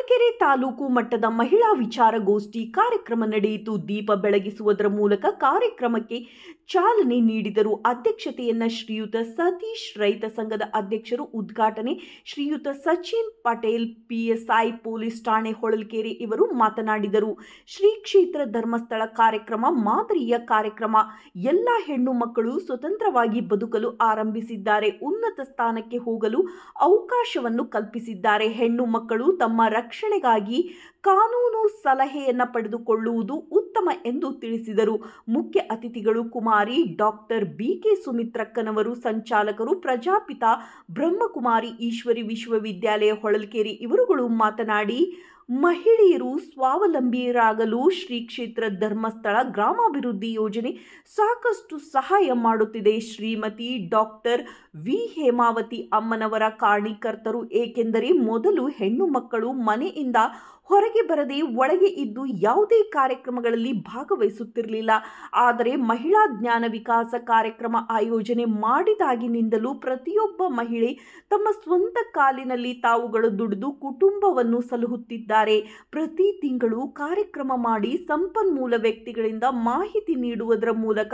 ಹೊಳಲ್ಕೆರೆ ತಾಲೂಕು ಮಟ್ಟದ ಮಹಿಳಾ ವಿಚಾರಗೋಷ್ಠಿ ಕಾರ್ಯಕ್ರಮ ನಡೆಯಿತು. ದೀಪ ಬೆಳಗಿಸುವುದರ ಮೂಲಕ ಕಾರ್ಯಕ್ರಮಕ್ಕೆ ಚಾಲನೆ ನೀಡಿದರು. ಅಧ್ಯಕ್ಷತೆಯನ್ನ ಶ್ರೀಯುತ ಸತೀಶ್, ರೈತ ಸಂಘದ ಅಧ್ಯಕ್ಷರು, ಉದ್ಘಾಟನೆ ಶ್ರೀಯುತ ಸಚಿನ್ ಪಟೇಲ್, PSI ಪೊಲೀಸ್ ಠಾಣೆ ಹೊಳಲ್ಕೆರೆ ಇವರು ಮಾತನಾಡಿದರು. ಶ್ರೀ ಕ್ಷೇತ್ರ ಧರ್ಮಸ್ಥಳ ಕಾರ್ಯಕ್ರಮ ಮಾದರಿಯ ಕಾರ್ಯಕ್ರಮ. ಎಲ್ಲ ಹೆಣ್ಣು ಮಕ್ಕಳು ಸ್ವತಂತ್ರವಾಗಿ ಬದುಕಲು ಆರಂಭಿಸಿದ್ದಾರೆ. ಉನ್ನತ ಸ್ಥಾನಕ್ಕೆ ಹೋಗಲು ಅವಕಾಶವನ್ನು ಕಲ್ಪಿಸಿದ್ದಾರೆ. ಹೆಣ್ಣು ಮಕ್ಕಳು ತಮ್ಮ ರಕ್ಷಣೆಗಾಗಿ ಕಾನೂನು ಸಲಹೆಯನ್ನು ಪಡೆದುಕೊಳ್ಳುವುದು ಉತ್ತಮ ಎಂದು ತಿಳಿಸಿದರು. ಮುಖ್ಯ ಅತಿಥಿಗಳು ಕುಮಾರಿ ಡಾಕ್ಟರ್ BK ಸುಮಿತ್ರಕ್ಕನವರು, ಸಂಚಾಲಕರು ಪ್ರಜಾಪಿತ ಬ್ರಹ್ಮಕುಮಾರಿ ಈಶ್ವರಿ ವಿಶ್ವವಿದ್ಯಾಲಯ ಹೊಳಲ್ಕೆರೆ ಇವರುಗಳು ಮಾತನಾಡಿ, ಮಹಿಳೆಯರು ಸ್ವಾವಲಂಬಿಯರಾಗಲು ಶ್ರೀ ಕ್ಷೇತ್ರ ಧರ್ಮಸ್ಥಳ ಗ್ರಾಮಾಭಿವೃದ್ಧಿ ಯೋಜನೆ ಸಾಕಷ್ಟು ಸಹಾಯ ಮಾಡುತ್ತಿದೆ. ಶ್ರೀಮತಿ ಡಾಕ್ಟರ್ V ಹೇಮಾವತಿ ಅಮ್ಮನವರ ಕಾರಣೀಕರ್ತರು. ಏಕೆಂದರೆ ಮೊದಲು ಹೆಣ್ಣು ಮಕ್ಕಳು ಮನೆಯಿಂದ ಹೊರಗೆ ಬರದೆ ಒಳಗೆ ಇದ್ದು ಯಾವುದೇ ಕಾರ್ಯಕ್ರಮಗಳಲ್ಲಿ ಭಾಗವಹಿಸುತ್ತಿರಲಿಲ್ಲ. ಆದರೆ ಮಹಿಳಾ ಜ್ಞಾನ ವಿಕಾಸ ಕಾರ್ಯಕ್ರಮ ಆಯೋಜನೆ ಮಾಡಿದಾಗಿನಿಂದಲೂ ಪ್ರತಿಯೊಬ್ಬ ಮಹಿಳೆ ತಮ್ಮ ಸ್ವಂತ ಕಾಲಿನಲ್ಲಿ ತಾವುಗಳು ದುಡಿದು ಕುಟುಂಬವನ್ನು ಸಲಹುತ್ತಿದ್ದಾರೆ. ಪ್ರತಿ ತಿಂಗಳು ಕಾರ್ಯಕ್ರಮ ಮಾಡಿ ಸಂಪನ್ಮೂಲ ವ್ಯಕ್ತಿಗಳಿಂದ ಮಾಹಿತಿ ನೀಡುವುದರ ಮೂಲಕ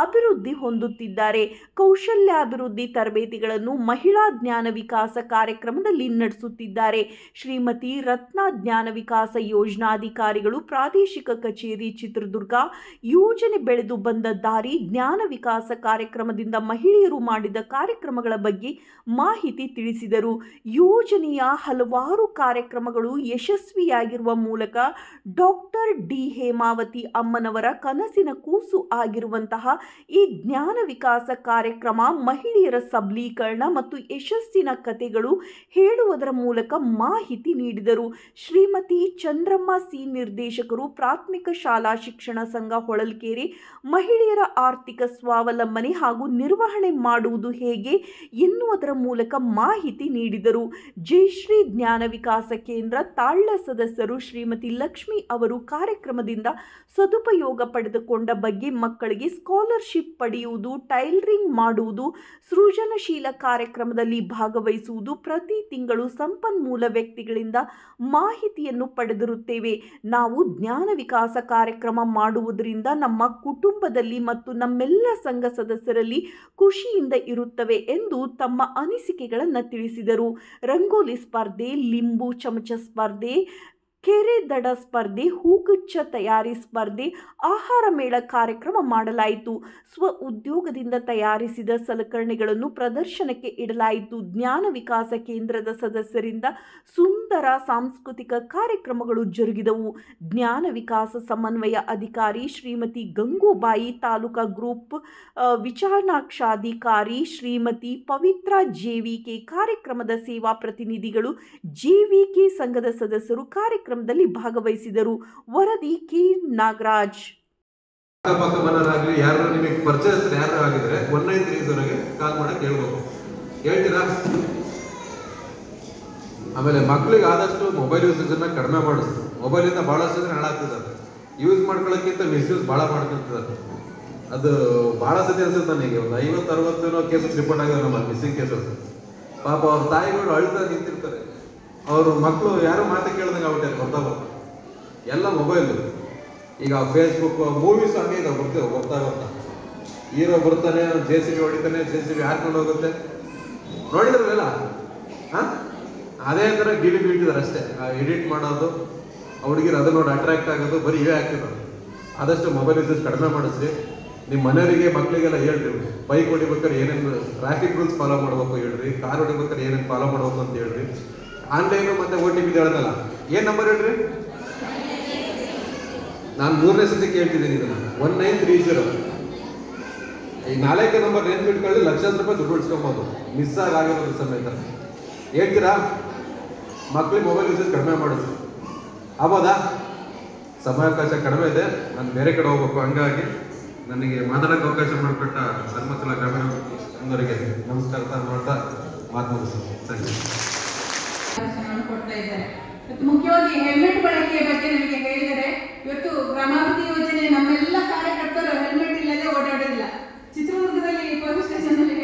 ಅಭಿವೃದ್ಧಿ ಹೊಂದುತ್ತಿದ್ದಾರೆ. ಕೌಶಲ್ಯಾಭಿವೃದ್ಧಿ ತರಬೇತಿಗಳನ್ನು ಮಹಿಳಾ ಜ್ಞಾನ ವಿಕಾಸ ಕಾರ್ಯಕ್ರಮದಲ್ಲಿ ನಡೆಸುತ್ತಿದ್ದಾರೆ. ಶ್ರೀಮತಿ ರತ್ನ ಜ್ಞಾನ ವಿಕಾಸ ಯೋಜನಾಧಿಕಾರಿಗಳು, ಪ್ರಾದೇಶಿಕ ಕಚೇರಿ ಚಿತ್ರದುರ್ಗ. ಯೋಜನೆ ಬೆಳೆದು ಬಂದ ದಾರಿ, ಜ್ಞಾನ ವಿಕಾಸ ಕಾರ್ಯಕ್ರಮದಿಂದ ಮಹಿಳೆಯರು ಮಾಡಿದ ಕಾರ್ಯಕ್ರಮಗಳ ಬಗ್ಗೆ ಮಾಹಿತಿ ತಿಳಿಸಿದರು. ಯೋಜನೆಯ ಹಲವಾರು ಕಾರ್ಯಕ್ರಮಗಳು ಯಶಸ್ವಿಯಾಗಿರುವ ಮೂಲಕ ಡಾಕ್ಟರ್ D ಹೇಮಾವತಿ ಅಮ್ಮನವರ ಕನಸಿನ ಕೂಸು ಆಗಿರುವಂತಹ ಈ ಜ್ಞಾನ ವಿಕಾಸ ಕಾರ್ಯಕ್ರಮ ಮಹಿಳೆಯರ ಸಬಲೀಕರಣ ಮತ್ತು ಯಶಸ್ಸಿನ ಕಥೆಗಳು ಹೇಳುವುದರ ಮೂಲಕ ಮಾಹಿತಿ ನೀಡಿದರು. ಶ್ರೀಮತಿ ಚಂದ್ರಮ್ಮ C ನಿರ್ದೇಶಕರು, ಪ್ರಾಥಮಿಕ ಶಾಲಾ ಶಿಕ್ಷಣ ಸಂಘ ಹೊಳಲ್ಕೆರೆ, ಮಹಿಳೆಯರ ಆರ್ಥಿಕ ಸ್ವಾವಲಂಬನೆ ಹಾಗೂ ನಿರ್ವಹಣೆ ಮಾಡುವುದು ಹೇಗೆ ಎನ್ನುವುದರ ಮೂಲಕ ಮಾಹಿತಿ ನೀಡಿದರು. ಜಯಶ್ರೀ ಜ್ಞಾನ ವಿಕಾಸ ಕೇಂದ್ರ ತಾಳ್ಳ ಸದಸ್ಯರು ಶ್ರೀಮತಿ ಲಕ್ಷ್ಮಿ ಅವರು ಕಾರ್ಯಕ್ರಮದಿಂದ ಸದುಪಯೋಗ ಪಡೆದುಕೊಂಡ ಬಗ್ಗೆ, ಮಕ್ಕಳಿಗೆ ಸ್ಕಾಲರ್ಶಿಪ್ ಪಡೆಯುವುದು, ಟೈಲರಿಂಗ್ ಮಾಡುವುದು, ಸೃಜನಶೀಲ ಕಾರ್ಯಕ್ರಮದಲ್ಲಿ ಭಾಗವಹಿಸುವುದು, ಪ್ರತಿ ತಿಂಗಳು ಸಂಪನ್ಮೂಲ ವ್ಯಕ್ತಿಗಳಿಂದ ಮಾಹಿತಿಯನ್ನು ಪಡೆದಿರುತ್ತೇವೆ. ನಾವು ಜ್ಞಾನ ವಿಕಾಸ ಕಾರ್ಯಕ್ರಮ ಮಾಡುವುದರಿಂದ ನಮ್ಮ ಕುಟುಂಬದಲ್ಲಿ ಮತ್ತು ನಮ್ಮೆಲ್ಲ ಸಂಘ ಸದಸ್ಯರಲ್ಲಿ ಖುಷಿಯಿಂದ ಇರುತ್ತವೆ ಎಂದು ತಮ್ಮ ಅನಿಸಿಕೆಗಳನ್ನು ತಿಳಿಸಿದರು. ರಂಗೋಲಿ ಸ್ಪರ್ಧೆ, ಲಿಂಬು ಚಮಚ ಸ್ಪರ್ಧೆ, ಕೆರೆ ದಡ ಸ್ಪರ್ಧೆ, ಹೂಗುಚ್ಛ ತಯಾರಿ ಸ್ಪರ್ಧೆ, ಆಹಾರ ಮೇಳ ಕಾರ್ಯಕ್ರಮ ಮಾಡಲಾಯಿತು. ಸ್ವ ಉದ್ಯೋಗದಿಂದ ತಯಾರಿಸಿದ ಸಲಕರಣೆಗಳನ್ನು ಪ್ರದರ್ಶನಕ್ಕೆ ಇಡಲಾಯಿತು. ಜ್ಞಾನ ವಿಕಾಸ ಕೇಂದ್ರದ ಸದಸ್ಯರಿಂದ ಸುಂದರ ಸಾಂಸ್ಕೃತಿಕ ಕಾರ್ಯಕ್ರಮಗಳು ಜರುಗಿದವು. ಜ್ಞಾನ ವಿಕಾಸ ಸಮನ್ವಯ ಅಧಿಕಾರಿ ಶ್ರೀಮತಿ ಗಂಗೂಬಾಯಿ, ತಾಲೂಕಾ ಗ್ರೂಪ್ ವಿಚಾರಣಾಕ್ಷಾಧಿಕಾರಿ ಶ್ರೀಮತಿ ಪವಿತ್ರ JVK, ಕಾರ್ಯಕ್ರಮದ ಸೇವಾ ಪ್ರತಿನಿಧಿಗಳು, JVK ಸಂಘದ ಸದಸ್ಯರು ಕಾರ್ಯಕ್ರಮದಲ್ಲಿ ಭಾಗವಹಿಸಿದರು. ವರದಿ K ನಾಗರಾಜ್. ಅಕ್ಕಪಕ್ಕಮನರಾಗಲಿ ಯಾರು ನಿಮಗೆ ಪರಿಚಯಸ್ಥರು ಯಾರು ಆಗಿದ್ರೆ 1930 ಕಾಲ್ ಮಾಡಕ್ಕೆ ಹೇಳ್ಬೇಕು, ಹೇಳ್ತೀರಾ? ಆಮೇಲೆ ಮಕ್ಕಳಿಗೆ ಆದಷ್ಟು ಮೊಬೈಲ್ ಯೂಸೇಜನ್ನು ಕಡಿಮೆ ಮಾಡಿಸ್ತು. ಮೊಬೈಲಿಂದ ಭಾಳಷ್ಟು ಜನ ಹಾಳಾಗ್ತಿದ್ದಾರೆ. ಯೂಸ್ ಮಾಡ್ಕೊಳ್ಳೋಕ್ಕಿಂತ ಮಿಸ್ಯೂಸ್ ಭಾಳ ಮಾಡ್ಕೊಳ್ತಿದ್ದಾರೆ. ಅದು ಭಾಳ ಸತಿ ಅನ್ಸುತ್ತೆ ನನಗೆ. ಒಂದು 50-60 ಕೇಸಸ್ ರಿಪೋರ್ಟ್ ಆಗಿದೆ ನಮ್ಮ ಮಿಸ್ಸಿಂಗ್ ಕೇಸಸ್. ಪಾಪ ಅವ್ರ ತಾಯಿಗಳು ಅಳ್ತಾ ನಿಂತಿರ್ತಾರೆ. ಅವರು ಮಕ್ಕಳು ಯಾರು ಮಾತು ಕೇಳ್ದಂಗೆ ಆಗ್ಬಿಟ್ಟಾರೆ. ಬರ್ತಾ ಎಲ್ಲ ಮೊಬೈಲು. ಈಗ ಫೇಸ್ಬುಕ್, ಮೂವೀಸ್ ಹಂಗೆ ಇದೆ, ಬರ್ತಾ ಹೀರೋ ಬರ್ತಾನೆ, JCB ಹೊಡಿತಾನೆ, JCB ಹಾಕೊಂಡು ಹೋಗುತ್ತೆ. ನೋಡಿದ್ರಲ್ಲ? ಹಾಂ, ಅದೇ ಥರ ಗಿಳಿ ಬೀಳ್ತಿದ್ದಾರೆ ಅಷ್ಟೇ. ಎಡಿಟ್ ಮಾಡೋದು, ಹುಡುಗಿರು ಅದನ್ನ ನೋಡಿ ಅಟ್ರಾಕ್ಟ್ ಆಗೋದು, ಬರೀ ಇವೇ ಆಗ್ತಿದ್ದಾರೆ. ಆದಷ್ಟು ಮೊಬೈಲ್ ಯೂಸೇಜ್ ಕಡಿಮೆ ಮಾಡಿಸ್ರಿ. ನಿಮ್ಮ ಮನೆಯವರಿಗೆ ಮಕ್ಕಳಿಗೆಲ್ಲ ಹೇಳ್ರಿ, ಬೈಕ್ ಹೊಡಿಬೇಕಾದ್ರೆ ಏನೇನು ಟ್ರಾಫಿಕ್ ರೂಲ್ಸ್ ಫಾಲೋ ಮಾಡ್ಬೇಕು ಹೇಳ್ರಿ, ಕಾರ್ ಹೊಡಿಬೇಕಾದ್ರೆ ಏನೇನು ಫಾಲೋ ಮಾಡ್ಬೇಕು ಅಂತ ಹೇಳ್ರಿ. ಆನ್ಲೈನು ಮತ್ತು OTP ಹೇಳ್ದಲ್ಲ, ಏನು ನಂಬರ್ ಹೇಳ್ರಿ? ನಾನು 3ನೇ ಸತಿ ಕೇಳ್ತಿದ್ದೀನಿ ಇದನ್ನು, 1930. ಈ 4ನೇ ನಂಬರ್ ನೆನ್ಪಿಟ್ಕೊಳ್ಳಿ, ಲಕ್ಷಾಂತರ ರೂಪಾಯಿ ದುಡ್ಡು ಉಳಿಸ್ಕೊಬೋದು, ಮಿಸ್ ಆಗಿರೋದ್ರ ಸಮೇತ. ಹೇಳ್ತೀರಾ? ಮಕ್ಕಳಿಗೆ ಮೊಬೈಲ್ ಯೂಸೇಜ್ ಕಡಿಮೆ ಮಾಡಿಸ್ರಿ. ಆಗ್ಬೋದಾ? ಸಮಯಾವಕಾಶ ಕಡಿಮೆ ಇದೆ, ನಾನು ಬೇರೆ ಕಡೆ ಹೋಗ್ಬೇಕು. ಹಂಗಾಗಿ ನನಗೆ ಮಾತಾಡೋಕ್ಕೆ ಅವಕಾಶ ಮಾಡಿಕೊಟ್ಟ ಧರ್ಮಸ್ಥಳ ಗ್ರಾಮೀಣ ಅವರಿಗೆ ನಮಸ್ಕಾರ ಮಾಡ್ತಾ ಮಾತು ಮುಗಿಸ್ತೀನಿ. Thank you. ಕೊಡ್ತಾ ಇದ್ದಾರೆ. ಮುಖ್ಯವಾಗಿ ಹೆಲ್ಮೆಟ್ ಬಳಕೆಯ ಬಗ್ಗೆ ನಮಗೆ ಹೇಳಿದರೆ, ಇವತ್ತು ಗ್ರಾಮಾಭಿವೃದ್ಧಿ ಯೋಜನೆ ನಮ್ಮೆಲ್ಲ ಕಾರ್ಯಕರ್ತರು ಹೆಲ್ಮೆಟ್ ಇಲ್ಲದೆ ಓಡಾಡೋದಿಲ್ಲ. ಚಿತ್ರದುರ್ಗದಲ್ಲಿ ಪೊಲೀಸ್ ಸ್ಟೇಷನ್ ಅಲ್ಲಿ